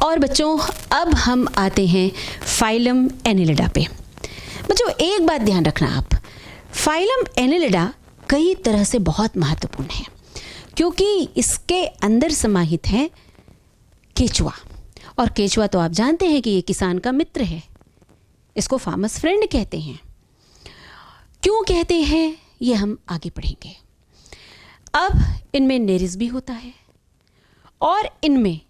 और बच्चों अब हम आते हैं फाइलम एनिलिडा पे। बच्चों एक बात ध्यान रखना आप, फाइलम एनिलिडा कई तरह से बहुत महत्वपूर्ण है क्योंकि इसके अंदर समाहित है केचुआ। और केचुआ तो आप जानते हैं कि ये किसान का मित्र है, इसको फार्मर्स फ्रेंड कहते हैं। क्यों कहते हैं ये हम आगे पढ़ेंगे। अब इनमें नेरिस भी होता है और इनमें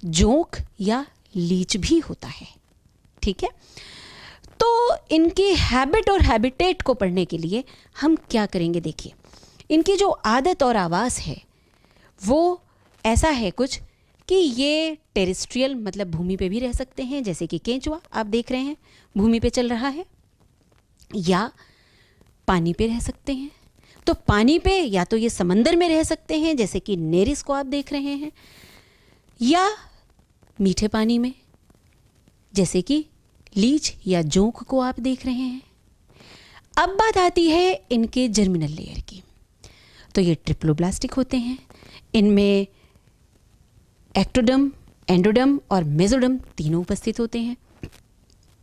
जोंक या लीच भी होता है, ठीक है। तो इनकी हैबिट और हैबिटेट को पढ़ने के लिए हम क्या करेंगे, देखिए इनकी जो आदत और आवास है वो ऐसा है कुछ कि ये टेरेस्ट्रियल मतलब भूमि पे भी रह सकते हैं, जैसे कि केंचुआ आप देख रहे हैं भूमि पे चल रहा है, या पानी पे रह सकते हैं। तो पानी पे या तो ये समंदर में रह सकते हैं जैसे कि नेरिस को आप देख रहे हैं, या मीठे पानी में जैसे कि लीच या जोंक को आप देख रहे हैं। अब बात आती है इनके जर्मिनल लेयर की। तो ये ट्रिप्लोब्लास्टिक होते हैं, इनमें एक्टोडर्म, एंडोडर्म और मेसोडर्म तीनों उपस्थित होते हैं।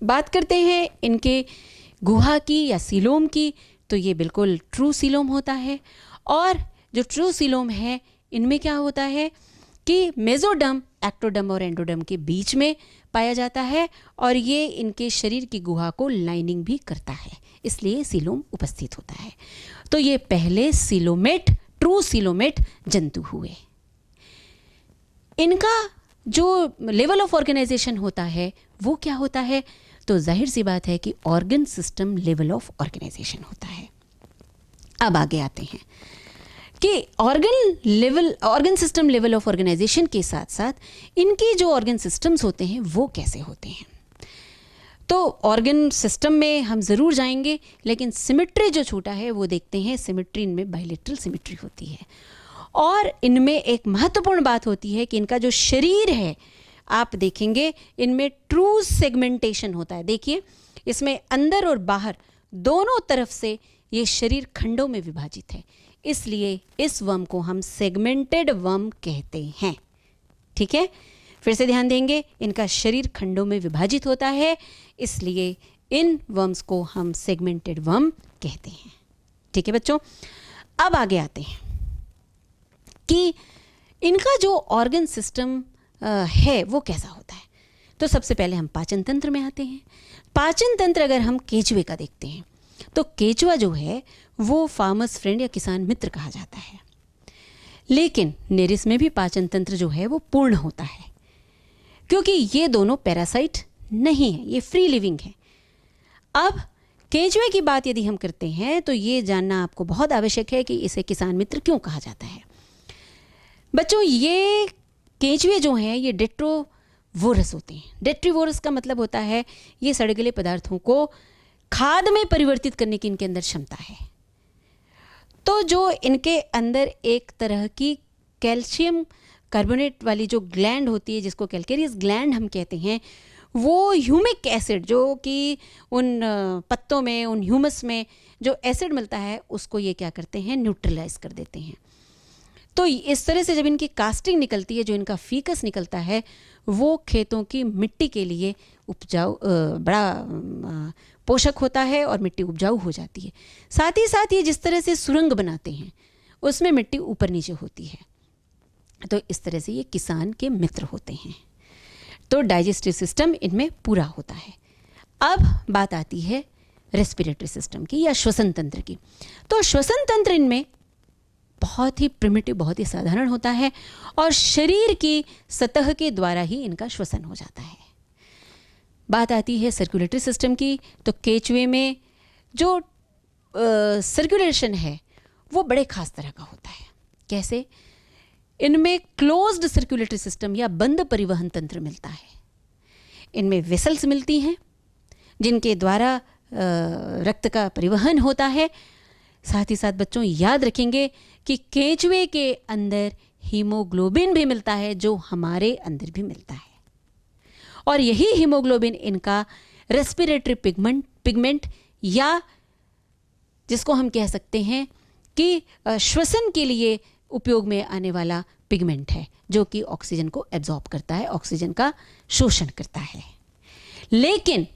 बात करते हैं इनके गुहा की या सीलोम की, तो ये बिल्कुल ट्रू सीलोम होता है। और जो ट्रू सीलोम है इनमें क्या होता है कि मेसोडर्म एक्टोडर्म और एंडोडर्म के बीच में पाया जाता है और ये इनके शरीर की गुहा को लाइनिंग भी करता है, इसलिए सीलोम उपस्थित होता है। तो ये पहले सीलोमेट, ट्रू सीलोमेट जंतु हुए। इनका जो लेवल ऑफ ऑर्गेनाइजेशन होता है वो क्या होता है, तो जाहिर सी बात है कि organ system level of organization होता है। अब आगे आते हैं कि organ system level of organization के साथ साथ इनके जो ऑर्गन सिस्टम्स होते हैं वो कैसे होते हैं। तो ऑर्गन सिस्टम में हम ज़रूर जाएंगे, लेकिन सिमेट्री जो छूटा है वो देखते हैं। सिमेट्री इनमें बाइलेटरल सिमेट्री होती है और इनमें एक महत्वपूर्ण बात होती है कि इनका जो शरीर है आप देखेंगे इनमें ट्रू सेगमेंटेशन होता है। देखिए इसमें अंदर और बाहर दोनों तरफ से ये शरीर खंडों में विभाजित है, इसलिए इस वर्म को हम सेगमेंटेड वर्म कहते हैं, ठीक है। फिर से ध्यान देंगे, इनका शरीर खंडों में विभाजित होता है, इसलिए इन वर्म्स को हम सेगमेंटेड वर्म कहते हैं, ठीक है बच्चों। अब आगे आते हैं कि इनका जो ऑर्गन सिस्टम है वो कैसा होता है। तो सबसे पहले हम पाचन तंत्र में आते हैं। पाचन तंत्र अगर हम केचुए का देखते हैं तो केचुआ जो है वो फार्मर्स फ्रेंड या किसान मित्र कहा जाता है, लेकिन नेरिस में भी पाचन तंत्र जो है वो पूर्ण होता है क्योंकि ये दोनों पैरासाइट नहीं है, ये फ्री लिविंग है। अब केचुए की बात यदि हम करते हैं तो ये जानना आपको बहुत आवश्यक है कि इसे किसान मित्र क्यों कहा जाता है। बच्चों ये केचुए जो हैं ये डेट्रोवोरस होते हैं। डेट्रीवोरस का मतलब होता है ये सड़े गले पदार्थों को खाद में परिवर्तित करने की इनके अंदर क्षमता है। तो जो इनके अंदर एक तरह की कैल्शियम कार्बोनेट वाली जो ग्लैंड होती है जिसको कैल्केरियस ग्लैंड हम कहते हैं, वो ह्यूमिक एसिड जो कि उन पत्तों में, उन ह्यूमस में जो एसिड मिलता है उसको ये क्या करते हैं, न्यूट्रलाइज कर देते हैं। तो इस तरह से जब इनकी कास्टिंग निकलती है, जो इनका फीकस निकलता है, वो खेतों की मिट्टी के लिए उपजाऊ बड़ा पोषक होता है और मिट्टी उपजाऊ हो जाती है। साथ ही साथ ये जिस तरह से सुरंग बनाते हैं उसमें मिट्टी ऊपर नीचे होती है। तो इस तरह से ये किसान के मित्र होते हैं। तो डाइजेस्टिव सिस्टम इनमें पूरा होता है। अब बात आती है रेस्पिरेटरी सिस्टम की या श्वसन तंत्र की। तो श्वसन तंत्र इनमें बहुत ही प्रिमिटिव, बहुत ही साधारण होता है और शरीर की सतह के द्वारा ही इनका श्वसन हो जाता है। बात आती है सर्कुलेटरी सिस्टम की। तो केचुए में जो सर्कुलेशन है वो बड़े खास तरह का होता है। कैसे? इनमें क्लोज्ड सर्कुलेटरी सिस्टम या बंद परिवहन तंत्र मिलता है। इनमें वेसल्स मिलती हैं जिनके द्वारा रक्त का परिवहन होता है। साथ ही साथ बच्चों याद रखेंगे कि केचुए के अंदर हीमोग्लोबिन भी मिलता है जो हमारे अंदर भी मिलता है, और यही हीमोग्लोबिन इनका रेस्पिरेटरी पिगमेंट या जिसको हम कह सकते हैं कि श्वसन के लिए उपयोग में आने वाला पिगमेंट है जो कि ऑक्सीजन को एब्जॉर्ब करता है, ऑक्सीजन का शोषण करता है। लेकिन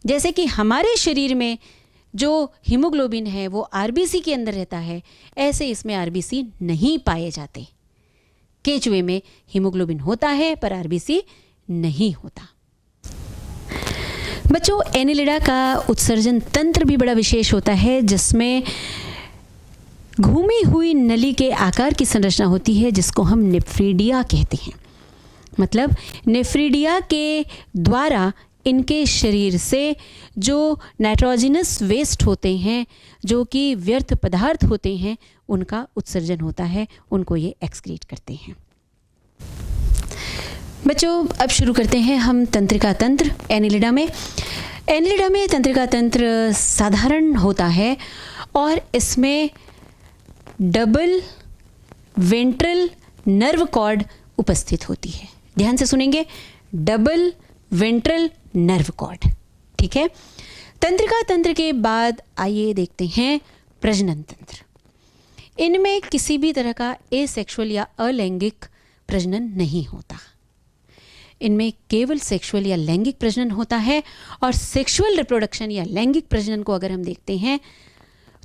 जैसे कि हमारे शरीर में जो हीमोग्लोबिन है वो आरबीसी के अंदर रहता है, ऐसे इसमें आरबीसी नहीं पाए जाते। केंचुए में हीमोग्लोबिन होता है पर आरबीसी नहीं होता। बच्चों, एनिलिडा का उत्सर्जन तंत्र भी बड़ा विशेष होता है, जिसमें घूमी हुई नली के आकार की संरचना होती है जिसको हम नेफ्रीडिया कहते हैं। मतलब नेफ्रीडिया के द्वारा इनके शरीर से जो नाइट्रोजनस वेस्ट होते हैं, जो कि व्यर्थ पदार्थ होते हैं, उनका उत्सर्जन होता है, उनको ये एक्सक्रीट करते हैं। बच्चों, अब शुरू करते हैं हम तंत्रिका तंत्र एनिलिडा में। एनिलिडा में तंत्रिका तंत्र साधारण होता है और इसमें डबल वेंट्रल नर्व कॉर्ड उपस्थित होती है। ध्यान से सुनेंगे, डबल वेंट्रल नर्व कॉर्ड। ठीक है। तंत्रिका तंत्र के बाद आइए देखते हैं प्रजनन तंत्र। इनमें किसी भी तरह का एसेक्सुअल या अलैंगिक प्रजनन नहीं होता। इनमें केवल सेक्सुअल या लैंगिक प्रजनन होता है। और सेक्सुअल रिप्रोडक्शन या लैंगिक प्रजनन को अगर हम देखते हैं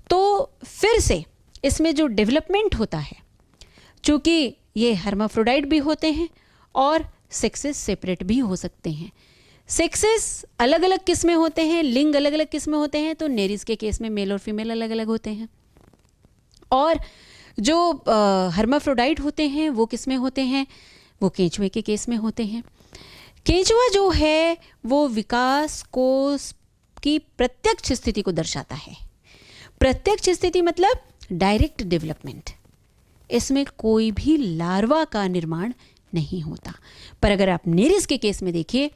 तो फिर से इसमें जो डेवलपमेंट होता है, चूँकि ये हर्माफ्रोडाइट भी होते हैं और सेक्सेस सेपरेट भी हो सकते हैं। सेक्सेस अलग अलग किस्में होते हैं, लिंग अलग अलग किस्में होते हैं। तो नेरिस के केस में मेल और फीमेल अलग अलग होते हैं। और जो हर्माफ्रोडाइट होते हैं वो किस्में होते हैं, वो केंचुए के केस में होते हैं। केंचुआ जो है वो विकास कोष की प्रत्यक्ष स्थिति को दर्शाता है। प्रत्यक्ष स्थिति मतलब डायरेक्ट डेवलपमेंट। इसमें कोई भी लार्वा का निर्माण नहीं होता। पर अगर आप नेरिस के केस में देखिए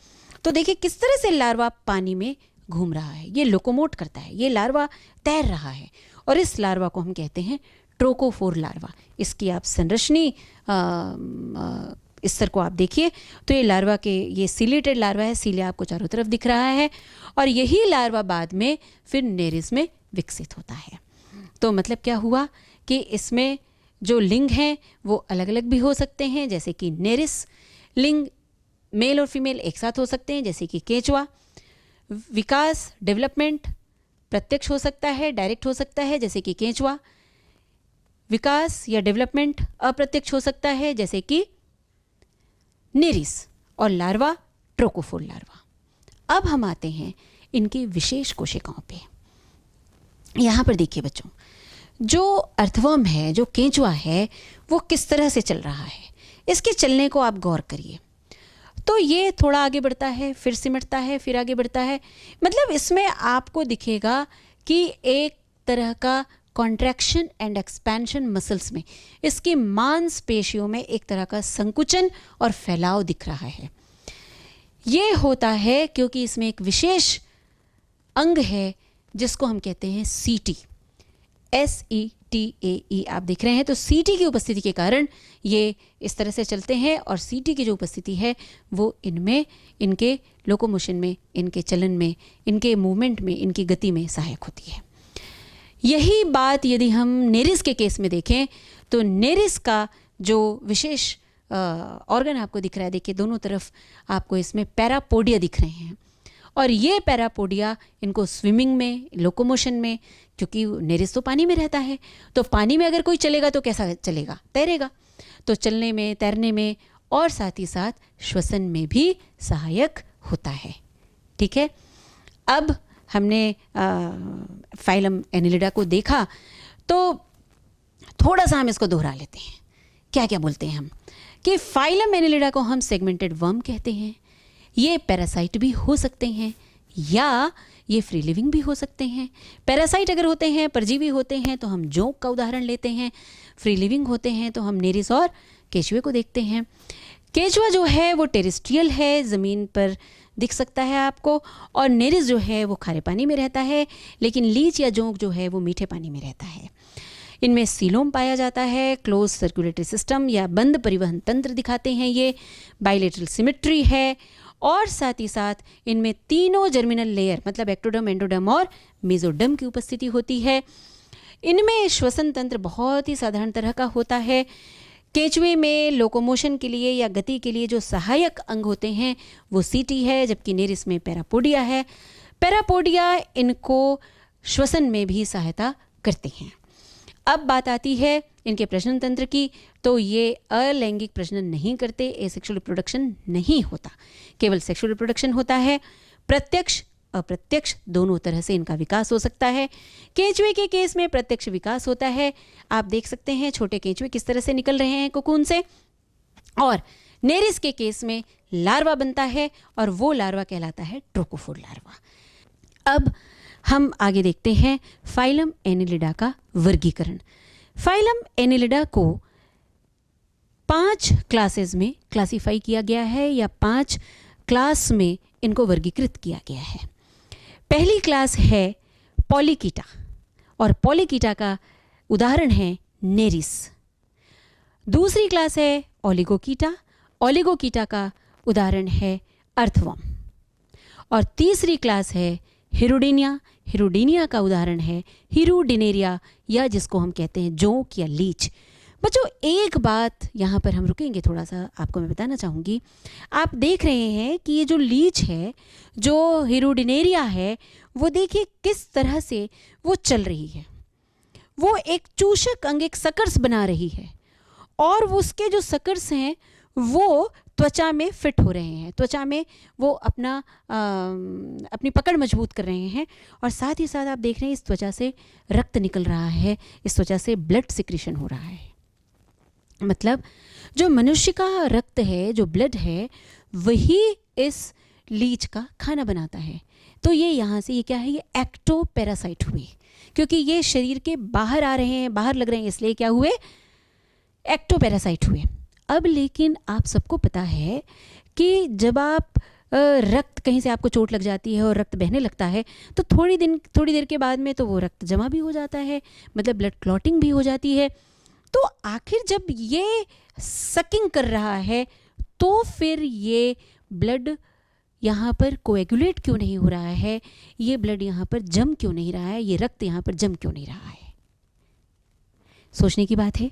तो देखिए किस तरह से लार्वा पानी में घूम रहा है, ये लोकोमोट करता है, ये लार्वा तैर रहा है। और इस लार्वा को हम कहते हैं ट्रोकोफोर लार्वा। इसकी आप संरचनी स्तर को आप देखिए तो ये लार्वा के, ये सिलेटेड लार्वा है, सीलिया आपको चारों तरफ दिख रहा है। और यही लार्वा बाद में फिर नेरिस में विकसित होता है। तो मतलब क्या हुआ कि इसमें जो लिंग हैं वो अलग अलग भी हो सकते हैं, जैसे कि नेरिस लिंग मेल और फीमेल एक साथ हो सकते हैं, जैसे कि केंचुआ। विकास डेवलपमेंट प्रत्यक्ष हो सकता है, डायरेक्ट हो सकता है, जैसे कि केंचुआ। विकास या डेवलपमेंट अप्रत्यक्ष हो सकता है, जैसे कि नेरिस। और लार्वा ट्रोकोफोर लार्वा। अब हम आते हैं इनकी विशेष कोशिकाओं पे। यहाँ पर देखिए बच्चों, जो अर्थवर्म है, जो केंचुआ है, वो किस तरह से चल रहा है, इसके चलने को आप गौर करिए। तो ये थोड़ा आगे बढ़ता है, फिर सिमटता है, फिर आगे बढ़ता है। मतलब इसमें आपको दिखेगा कि एक तरह का कॉन्ट्रैक्शन एंड एक्सपेंशन मसल्स में, इसकी मांसपेशियों में एक तरह का संकुचन और फैलाव दिख रहा है। ये होता है क्योंकि इसमें एक विशेष अंग है जिसको हम कहते हैं सीटी, SETAE आप देख रहे हैं। तो सीटी की उपस्थिति के कारण ये इस तरह से चलते हैं। और सीटी की जो उपस्थिति है वो इनमें, इनके लोकोमोशन में, इनके चलन में, इनके मूवमेंट में, इनकी गति में सहायक होती है। यही बात यदि हम नेरिस के केस में देखें तो नेरिस का जो विशेष ऑर्गन आपको दिख रहा है, देखिए दोनों तरफ आपको इसमें पैरापोडिया दिख रहे हैं। और ये पैरापोडिया इनको स्विमिंग में, लोकोमोशन में, क्योंकि नेरिस तो पानी में रहता है, तो पानी में अगर कोई चलेगा तो कैसा चलेगा, तैरेगा। तो चलने में, तैरने में और साथ ही साथ श्वसन में भी सहायक होता है। ठीक है। अब हमने फाइलम एनिलिडा को देखा तो थोड़ा सा हम इसको दोहरा लेते हैं। क्या क्या बोलते हैं हम कि फाइलम एनिलिडा को हम सेगमेंटेड वर्म कहते हैं। ये पैरासाइट भी हो सकते हैं या ये फ्री लिविंग भी हो सकते हैं। पैरासाइट अगर होते हैं, परजीवी होते हैं, तो हम जोंक का उदाहरण लेते हैं। फ्री लिविंग होते हैं तो हम नेरिस और केंचुए को देखते हैं। केंचुआ जो है वो टेरेस्ट्रियल है, ज़मीन पर दिख सकता है आपको। और नेरिस जो है वो खारे पानी में रहता है, लेकिन लीच या जोंक जो है वो मीठे पानी में रहता है। इनमें सीलोम पाया जाता है। क्लोज सर्कुलेटरी सिस्टम या बंद परिवहन तंत्र दिखाते हैं। ये बाइलेटरल सिमेट्री है। और साथ ही साथ इनमें तीनों जर्मिनल लेयर मतलब एक्टोडर्म, एंडोडर्म और मेसोडर्म की उपस्थिति होती है। इनमें श्वसन तंत्र बहुत ही साधारण तरह का होता है। केंचुए में लोकोमोशन के लिए या गति के लिए जो सहायक अंग होते हैं वो सीटी है, जबकि नेरिस में पैरापोडिया है। पैरापोडिया इनको श्वसन में भी सहायता करते हैं। अब बात आती है इनके प्रजनन तंत्र की, तो ये अलैंगिक प्रजनन नहीं करते, एसेक्सुअल रिप्रोडक्शन नहीं होता, केवल सेक्सुअल रिप्रोडक्शन होता है। प्रत्यक्ष अप्रत्यक्ष दोनों तरह से इनका विकास हो सकता है। केंचुए के केस में प्रत्यक्ष विकास होता है, आप देख सकते हैं छोटे केंचुए किस तरह से निकल रहे हैं कोकून से, और नेरिस के केस में लार्वा बनता है और वो लार्वा कहलाता है ट्रोकोफोर लार्वा। अब हम आगे देखते हैं फाइलम एनिलिडा का वर्गीकरण। फाइलम एनिलिडा को 5 क्लासेस में क्लासिफाई किया गया है या 5 क्लास में इनको वर्गीकृत किया गया है। पहली क्लास है पॉलीकीटा, और पॉलीकीटा का उदाहरण है नेरिस। दूसरी क्लास है ओलिगोकीटा, ओलिगोकीटा का उदाहरण है अर्थवर्म। और तीसरी क्लास है हिरुडिनिया, हिरुडिनिया का उदाहरण है हिरुडिनेरिया, या जिसको हम कहते हैं जोंक या लीच। बच्चों एक बात यहाँ पर हम रुकेंगे, थोड़ा सा आपको मैं बताना चाहूँगी। आप देख रहे हैं कि ये जो लीच है, जो हिरुडिनेरिया है, वो देखिए किस तरह से वो चल रही है। वो एक चूषक अंग, एक सकर्स बना रही है, और उसके जो सकर्स हैं वो त्वचा में फिट हो रहे हैं, त्वचा में वो अपनी पकड़ मजबूत कर रहे हैं। और साथ ही साथ आप देख रहे हैं इस त्वचा से रक्त निकल रहा है, इस त्वचा से ब्लड सिक्रीशन हो रहा है। मतलब जो मनुष्य का रक्त है, जो ब्लड है, वही इस लीच का खाना बनाता है। तो ये यहाँ से ये क्या है, ये एक्टोपैरासाइट हुए, क्योंकि ये शरीर के बाहर आ रहे हैं, बाहर लग रहे हैं, इसलिए क्या हुए, एक्टोपैरासाइट हुए। अब लेकिन आप सबको पता है कि जब आप रक्त, कहीं से आपको चोट लग जाती है और रक्त बहने लगता है, तो थोड़ी देर के बाद में तो वो रक्त जमा भी हो जाता है, मतलब ब्लड क्लॉटिंग भी हो जाती है। तो आखिर जब ये सकिंग कर रहा है, तो फिर ये ब्लड यहाँ पर कोएगुलेट क्यों नहीं हो रहा है, ये ब्लड यहाँ पर जम क्यों नहीं रहा है, ये रक्त यहाँ पर जम क्यों नहीं रहा है? सोचने की बात है।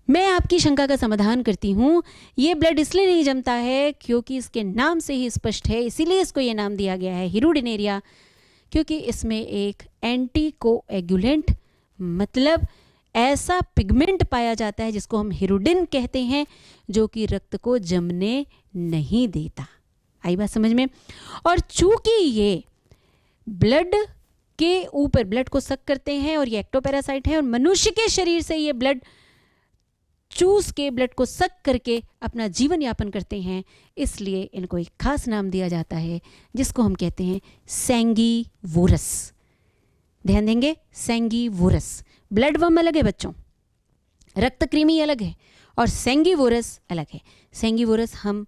मैं आपकी शंका का समाधान करती हूँ। ये ब्लड इसलिए नहीं जमता है क्योंकि इसके नाम से ही स्पष्ट है, इसीलिए इसको ये नाम दिया गया है हिरुडिनेरिया, क्योंकि इसमें एक एंटीकोएगुलेंट मतलब ऐसा पिगमेंट पाया जाता है जिसको हम हिरुडिन कहते हैं, जो कि रक्त को जमने नहीं देता। आई बात समझ में? और चूंकि ये ब्लड के ऊपर ब्लड को सक करते हैं और ये एक्टोपैरासाइट है, और मनुष्य के शरीर से ये ब्लड चूस के ब्लड को सक करके अपना जीवन यापन करते हैं, इसलिए इनको एक खास नाम दिया जाता है जिसको हम कहते हैं सैंगीवोरस। ध्यान देंगे, सैंगीवोरस। ब्लड वर्म अलग है बच्चों, रक्तकृमि अलग है, और सैंगीवोरस अलग है। सैंगीवोरस हम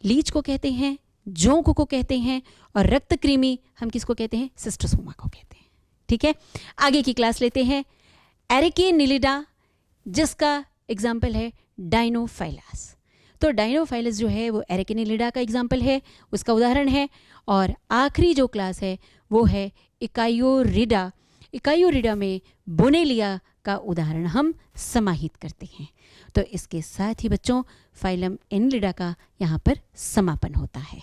लीच को कहते हैं, जोंक को कहते हैं, और रक्तकृमि हम किसको कहते हैं, सिस्टोसोमा को कहते हैं। ठीक है, आगे की क्लास लेते हैं एरिकेनिलिडा, जिसका एग्जाम्पल है डाइनोफाइलस। तो डाइनोफाइलस जो है वो एरिकेनिलिडा का एग्जाम्पल है, उसका उदाहरण है। और आखिरी जो क्लास है वो है इकायोरिडा। इकायोरिडा में बोनेलिया का उदाहरण हम समाहित करते हैं। तो इसके साथ ही बच्चों फाइलम एनिलिडा का यहाँ पर समापन होता है।